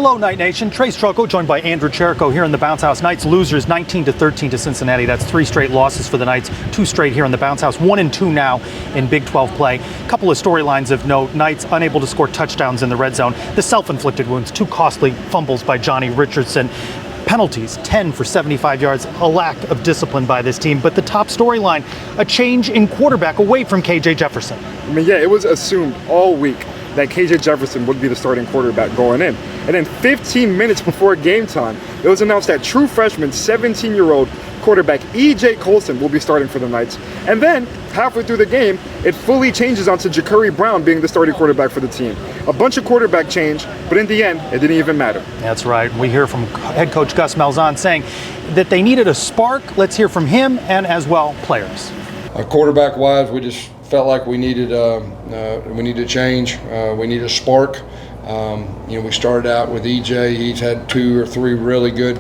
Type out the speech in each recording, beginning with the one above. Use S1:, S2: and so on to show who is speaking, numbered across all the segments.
S1: Hello, Night Nation. Trace Trylko joined by Andrew Cherico here in the Bounce House. Knights losers 19-13 to Cincinnati. That's 3 straight losses for the Knights, 2 straight here in the Bounce House, 1-2 now in Big 12 play. A couple of storylines of note. Knights unable to score touchdowns in the red zone. The self-inflicted wounds, 2 costly fumbles by Johnny Richardson. Penalties, 10 for 75 yards, a lack of discipline by this team. But the top storyline, a change in quarterback away from KJ Jefferson.
S2: I mean, yeah, it was assumed all week that KJ Jefferson would be the starting quarterback going in. And then 15 minutes before game time, it was announced that true freshman, 17-year-old quarterback E.J. Colson will be starting for the Knights. And then, halfway through the game, it fully changes onto Jacurri Brown being the starting quarterback for the team. A bunch of quarterback change, but in the end, it didn't even matter.
S1: That's right. We hear from head coach Gus Malzahn saying that they needed a spark. Let's hear from him and, as well, players.
S3: Quarterback-wise, we just felt like we needed change. We needed a spark. We started out with EJ. He's had 2 or 3 really good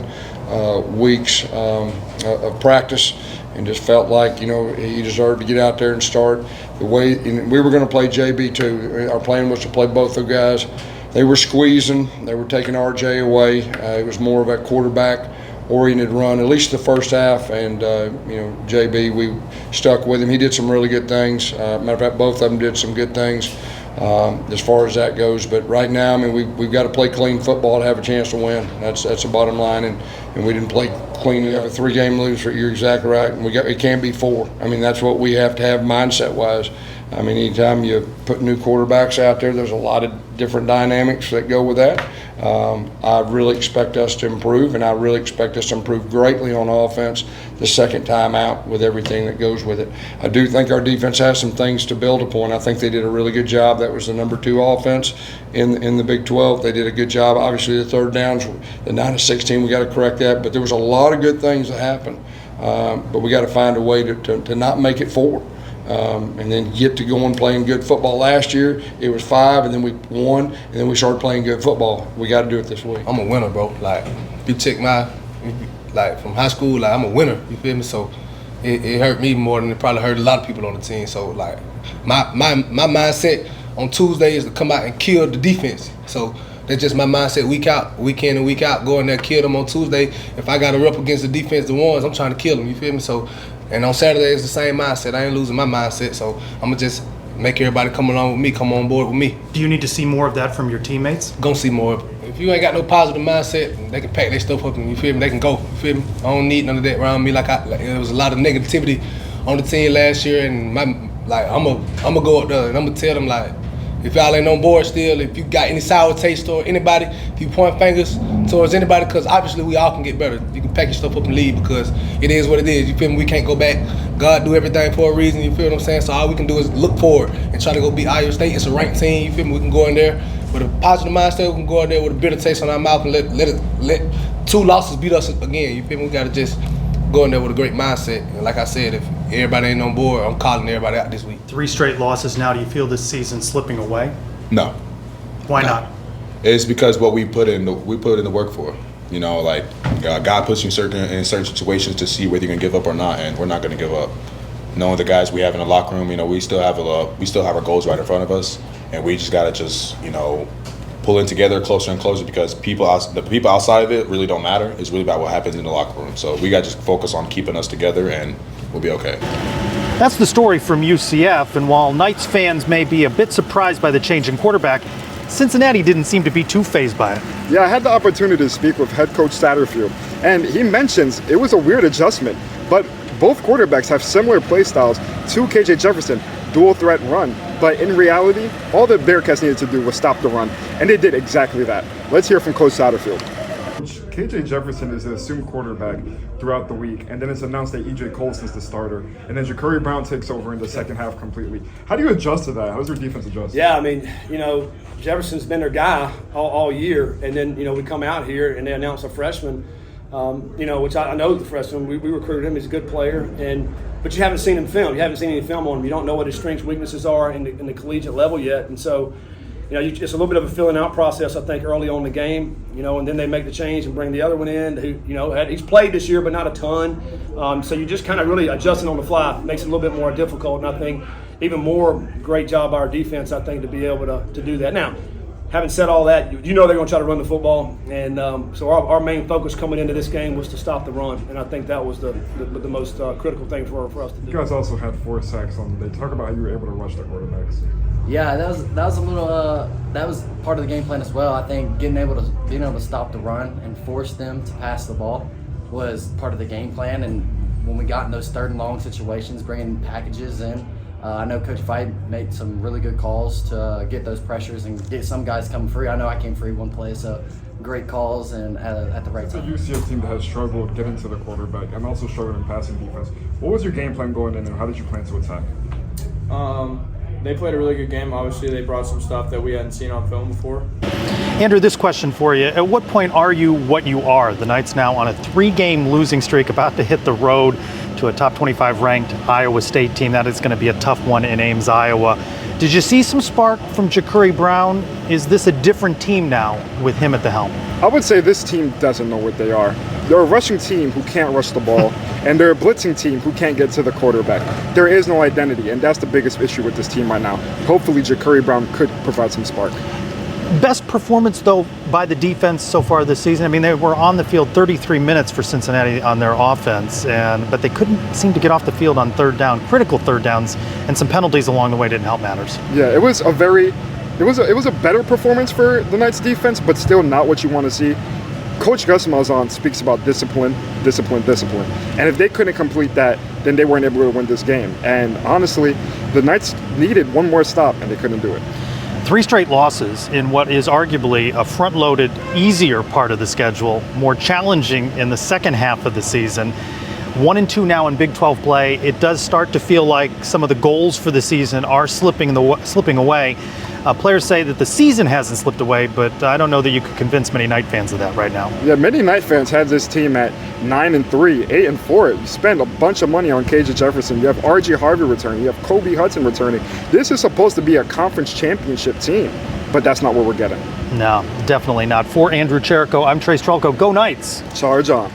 S3: weeks of practice, and just felt like he deserved to get out there and start. The way we were going to play JB too. Our plan was to play both the guys. They were squeezing. They were taking RJ away. It was more of a quarterback-oriented run, at least the first half. And JB, we stuck with him. He did some really good things. Matter of fact, both of them did some good things as far as that goes. But right now, I mean, we've got to play clean football to have a chance to win. That's the bottom line. And we didn't play clean. We have a 3-game lose. You're exactly right. And it can't be 4. I mean, that's what we have to have mindset-wise. I mean, anytime you put new quarterbacks out there, there's a lot of different dynamics that go with that. I really expect us to improve, and I really expect us to improve greatly on offense the second time out with everything that goes with it. I do think our defense has some things to build upon. I think they did a really good job. That was the number 2 offense in the Big 12. They did a good job. Obviously, the third downs, the 9-16, we got to correct that. But there was a lot of good things that happened. But we got to find a way to not make it 4. And then get to going playing good football. Last year, it was 5, and then we won, and then we started playing good football. We got to do it this week.
S4: I'm a winner, bro. Like, if you check from high school, I'm a winner. You feel me? So it hurt me more than it probably hurt a lot of people on the team. So, my mindset on Tuesday is to come out and kill the defense. So that's just my mindset week in and week out. Go in there, kill them on Tuesday. If I got to rep against the defense, the ones, I'm trying to kill them. You feel me? So. And on Saturday, it's the same mindset. I ain't losing my mindset, so I'm going to just make everybody come along with me, come on board with me.
S1: Do you need to see more of that from your teammates?
S4: Gonna see more of it. If you ain't got no positive mindset, they can pack their stuff up and, you feel me, they can go, you feel me? I don't need none of that around me. There was a lot of negativity on the team last year, and I'm going to go up there and I'm going to tell them, if y'all ain't on board still, if you got any sour taste or anybody, if you point fingers towards anybody, because obviously we all can get better. You can pack your stuff up and leave because it is what it is. You feel me? We can't go back. God do everything for a reason, you feel what I'm saying? So all we can do is look forward and try to go beat Iowa State. It's a ranked team, you feel me? We can go in there with a positive mindset. We can go in there with a bitter taste on our mouth and let 2 losses beat us again. You feel me? We got to just go in there with a great mindset. And like I said, if everybody ain't on board, I'm calling everybody out this week.
S1: 3 straight losses now. Do you feel this season slipping away?
S5: No.
S1: Why not?
S5: It's because what we put in the work for. God puts you in certain situations to see whether you're gonna give up or not, and we're not gonna give up. Knowing the guys we have in the locker room, we still have our goals right in front of us, and we just gotta pull in together closer and closer, because the people outside of it really don't matter. It's really about what happens in the locker room. So we got to just focus on keeping us together, and we'll be okay.
S1: That's the story from UCF, and while Knights fans may be a bit surprised by the change in quarterback, Cincinnati didn't seem to be too fazed by it.
S2: Yeah, I had the opportunity to speak with head coach Satterfield, and he mentions it was a weird adjustment, but both quarterbacks have similar play styles to KJ Jefferson, dual threat run. But in reality, all the Bearcats needed to do was stop the run, and they did exactly that. Let's hear from Coach Satterfield. KJ Jefferson is the assumed quarterback throughout the week, and then it's announced that E.J. Colson is the starter, and then Jacurri Brown takes over in the second half completely. How do you adjust to that? How does your defense adjust?
S6: Yeah, I mean, Jefferson's been their guy all year, and then, we come out here and they announce a freshman, which I know the freshman. We recruited him. He's a good player, but you haven't seen him film. You haven't seen any film on him. You don't know what his strengths, weaknesses are in the collegiate level yet, and so it's a little bit of a filling out process, I think, early on in the game, and then they make the change and bring the other one in who, he's played this year, but not a ton. So you just kind of really adjusting on the fly. Makes it a little bit more difficult, and I think even more great job by our defense, I think, to be able to do that. Now, having said all that, you know they're going to try to run the football, and so our main focus coming into this game was to stop the run, and I think that was the most critical thing for us to do.
S2: You guys also had 4 sacks on the day. Talk about how you were able to rush the quarterbacks.
S7: Yeah, that was a little that was part of the game plan as well. I think being able to stop the run and force them to pass the ball was part of the game plan. And when we got in those 3rd and long situations, bringing packages in, I know Coach Fight made some really good calls to get those pressures and get some guys coming free. I know I came free one play, so great calls and at the right time.
S2: It's a UCF team that has struggled getting to the quarterback and also struggled in passing defense. What was your game plan going in, and how did you plan to attack?
S8: They played a really good game. Obviously, they brought some stuff that we hadn't seen on film before.
S1: Andrew, this question for you. At what point are you what you are? The Knights now on a 3-game losing streak, about to hit the road to a top 25 ranked Iowa State team. That is going to be a tough one in Ames, Iowa. Did you see some spark from Ja'Cory Brown? Is this a different team now with him at the helm?
S2: I would say this team doesn't know what they are. They're a rushing team who can't rush the ball, and they're a blitzing team who can't get to the quarterback. There is no identity, and that's the biggest issue with this team right now. Hopefully, Ja'Cory Brown could provide some spark.
S1: Best performance, though, by the defense so far this season. I mean, they were on the field 33 minutes for Cincinnati on their offense, but they couldn't seem to get off the field on 3rd down, critical 3rd downs, and some penalties along the way didn't help matters.
S2: Yeah, it was a better performance for the Knights defense, but still not what you want to see. Coach Malzahn speaks about discipline. And if they couldn't complete that, then they weren't able to win this game. And honestly, the Knights needed one more stop, and they couldn't do it.
S1: 3 straight losses in what is arguably a front-loaded, easier part of the schedule, more challenging in the second half of the season. 1-2 now in Big 12 play. It does start to feel like some of the goals for the season are slipping away. Players say that the season hasn't slipped away, but I don't know that you could convince many Knight fans of that right now.
S2: Yeah, many Knight fans had this team at 9-3, 8-4. You spend a bunch of money on KJ Jefferson. You have RG Harvey returning. You have Kobe Hudson returning. This is supposed to be a conference championship team, but that's not what we're getting.
S1: No, definitely not. For Andrew Cherico, I'm Trylko. Go Knights!
S2: Charge on.